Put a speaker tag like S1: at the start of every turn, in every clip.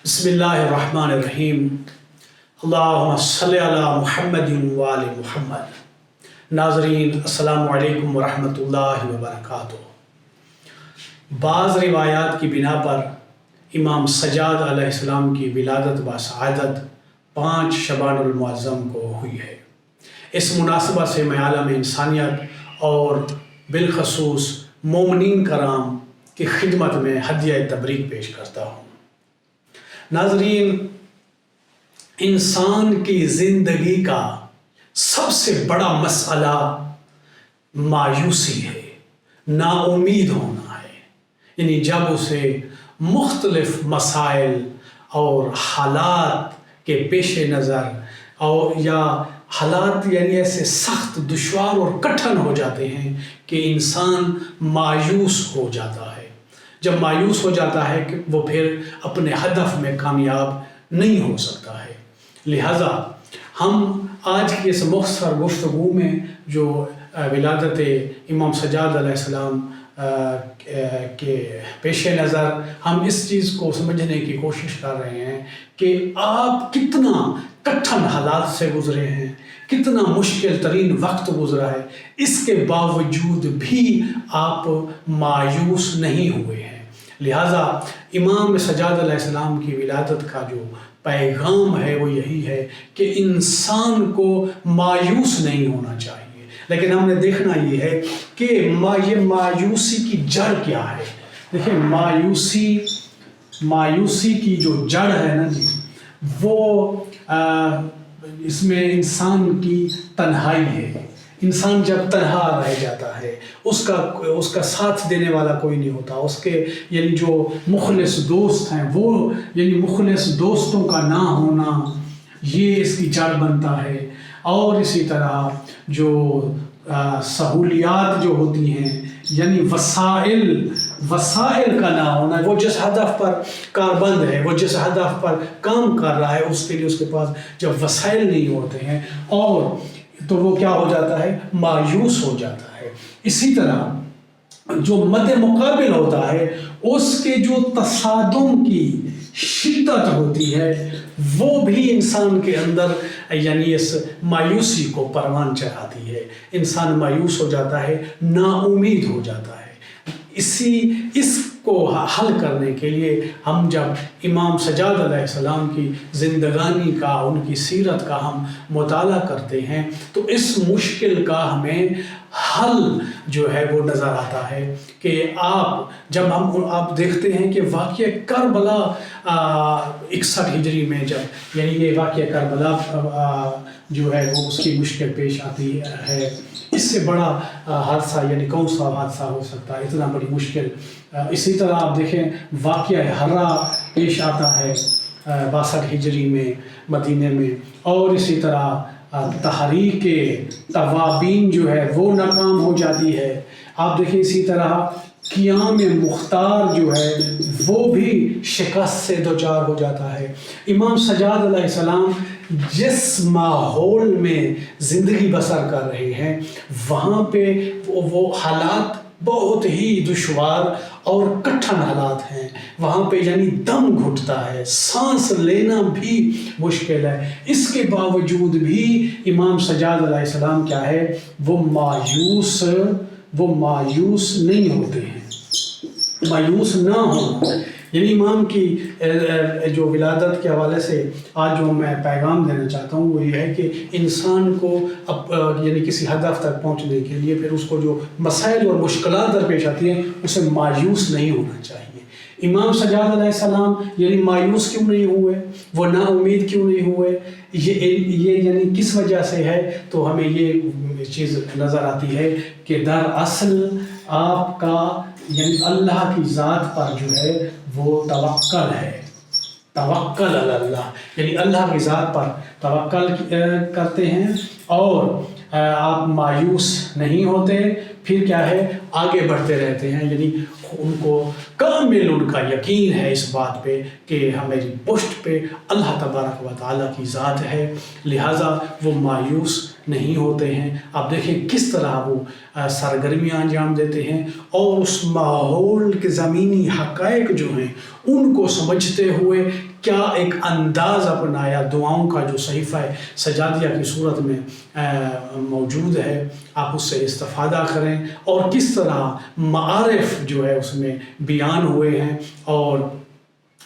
S1: بسم اللہ الرحمن الرحیم اللہم صلی علی محمد وآل محمد۔ ناظرین السلام علیکم ورحمۃ اللہ وبرکاتہ۔ بعض روایات کی بنا پر امام سجاد علیہ السلام کی ولادت و سعادت 5 شعبان المعظم کو ہوئی ہے۔ اس مناسبت سے میں عالم انسانیت اور بالخصوص مومنین کرام کی خدمت میں ہدیہ تبریک پیش کرتا ہوں۔ ناظرین، انسان کی زندگی کا سب سے بڑا مسئلہ مایوسی ہے، نا امید ہونا ہے۔ یعنی جب اسے مختلف مسائل اور حالات کے پیش نظر یا حالات یعنی ایسے سخت، دشوار اور کٹھن ہو جاتے ہیں کہ انسان مایوس ہو جاتا ہے۔ جب مایوس ہو جاتا ہے کہ وہ پھر اپنے ہدف میں کامیاب نہیں ہو سکتا ہے۔ لہٰذا ہم آج کی اس مختصر گفتگو میں جو ولادت امام سجاد علیہ السلام کے پیش نظر ہم اس چیز کو سمجھنے کی کوشش کر رہے ہیں کہ آپ کتنا کٹھن حالات سے گزرے ہیں، کتنا مشکل ترین وقت گزرا ہے، اس کے باوجود بھی آپ مایوس نہیں ہوئے ہیں۔ لہٰذا امام سجاد علیہ السلام کی ولادت کا جو پیغام ہے وہ یہی ہے کہ انسان کو مایوس نہیں ہونا چاہیے۔ لیکن ہم نے دیکھنا یہ ہے کہ یہ مایوسی کی جڑ کیا ہے۔ دیکھیں، مایوسی کی جو جڑ ہے نا جی، وہ اس میں انسان کی تنہائی ہے۔ انسان جب تنہا رہ جاتا ہے، اس کا ساتھ دینے والا کوئی نہیں ہوتا، اس کے یعنی جو مخلص دوست ہیں وہ یعنی مخلص دوستوں کا نہ ہونا، یہ اس کی جڑ بنتا ہے۔ اور اسی طرح جو سہولیات جو ہوتی ہیں یعنی وسائل کا نہ ہونا، وہ جس ہدف پر کاربند ہے، وہ جس ہدف پر کام کر رہا ہے، اس کے لیے اس کے پاس جب وسائل نہیں ہوتے ہیں اور تو وہ کیا ہو جاتا ہے، مایوس ہو جاتا ہے۔ اسی طرح جو مد مقابل ہوتا ہے، اس کے جو تصادم کی شدت ہوتی ہے، وہ بھی انسان کے اندر یعنی اس مایوسی کو پروان چڑھاتی ہے۔ انسان مایوس ہو جاتا ہے، نا امید ہو جاتا ہے۔ اس کو حل کرنے کے لیے ہم جب امام سجاد علیہ السلام کی زندگانی کا، ان کی سیرت کا ہم مطالعہ کرتے ہیں تو اس مشکل کا ہمیں حل جو ہے وہ نظر آتا ہے کہ آپ دیکھتے ہیں کہ واقعہ کربلا 61 ہجری میں جب یعنی یہ واقعہ کربلا جو ہے وہ اس کی مشکل پیش آتی ہے، اس سے بڑا حادثہ یعنی کون سا حادثہ ہو سکتا ہے، اتنا بڑی مشکل۔ اسی طرح آپ دیکھیں واقعہ ہرا پیش آتا ہے 62 ہجری میں مدینے میں، اور اسی طرح تحریک توابین جو ہے وہ ناکام ہو جاتی ہے۔ آپ دیکھیں اسی طرح قیام مختار جو ہے وہ بھی شکست سے دوچار ہو جاتا ہے۔ امام سجاد علیہ السلام جس ماحول میں زندگی بسر کر رہے ہیں، وہاں پہ وہ حالات بہت ہی دشوار اور کٹھن حالات ہیں۔ وہاں پہ یعنی دم گھٹتا ہے، سانس لینا بھی مشکل ہے۔ اس کے باوجود بھی امام سجاد علیہ السلام کیا ہے، وہ مایوس نہیں ہوتے ہیں۔ مایوس نہ ہو یعنی امام کی جو ولادت کے حوالے سے آج جو میں پیغام دینا چاہتا ہوں وہ یہ ہے کہ انسان کو یعنی کسی ہدف تک پہنچنے کے لیے پھر اس کو جو مسائل اور مشکلات درپیش آتی ہیں اسے مایوس نہیں ہونا چاہیے۔ امام سجاد علیہ السلام یعنی مایوس کیوں نہیں ہوئے، وہ نا امید کیوں نہیں ہوئے، یہ یعنی کس وجہ سے ہے، تو ہمیں یہ چیز نظر آتی ہے کہ دراصل آپ کا یعنی اللہ کی ذات پر جو ہے وہ توکل ہے، توکل علی اللہ، یعنی اللہ کی ذات پر توکل کرتے ہیں اور آپ مایوس نہیں ہوتے، پھر کیا ہے آگے بڑھتے رہتے ہیں۔ یعنی ان کو کامل ان کا یقین ہے اس بات پہ کہ ہماری پشت پہ اللہ تبارک و تعالیٰ کی ذات ہے، لہٰذا وہ مایوس نہیں ہوتے ہیں۔ آپ دیکھیں کس طرح وہ سرگرمیاں انجام دیتے ہیں اور اس ماحول کے زمینی حقائق جو ہیں ان کو سمجھتے ہوئے کیا ایک انداز اپنایا، دعاؤں کا جو صحیفہ سجادیہ کی صورت میں موجود ہے، آپ اس سے استفادہ کریں، اور کس طرح معارف جو ہے اس میں بیان ہوئے ہیں اور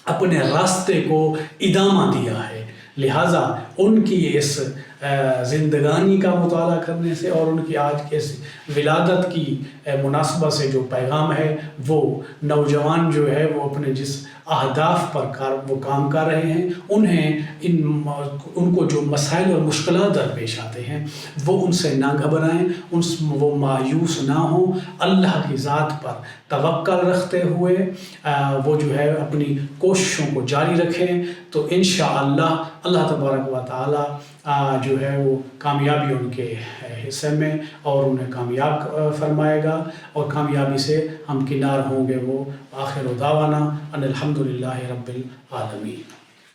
S1: اپنے راستے کو ادامہ دیا ہے۔ لہٰذا ان کی اس زندگانی کا مطالعہ کرنے سے اور ان کی آج کے اس ولادت کی مناسبت سے جو پیغام ہے، وہ نوجوان جو ہے وہ اپنے جس اہداف پر وہ کام کر رہے ہیں، ان کو جو مسائل اور مشکلات درپیش آتے ہیں وہ ان سے نہ گھبرائیں، وہ مایوس نہ ہوں، اللہ کی ذات پر توکل رکھتے ہوئے وہ جو ہے اپنی کوششوں کو جاری رکھیں، تو انشاءاللہ اللہ تبارک و تعالی جو ہے وہ کامیابی ان کے حصے میں اور انہیں کامیاب فرمائے گا، اور کامیابی سے ہم کنار ہوں گے۔ وہ آخر دعوانا ان الحمدللہ رب العالمین۔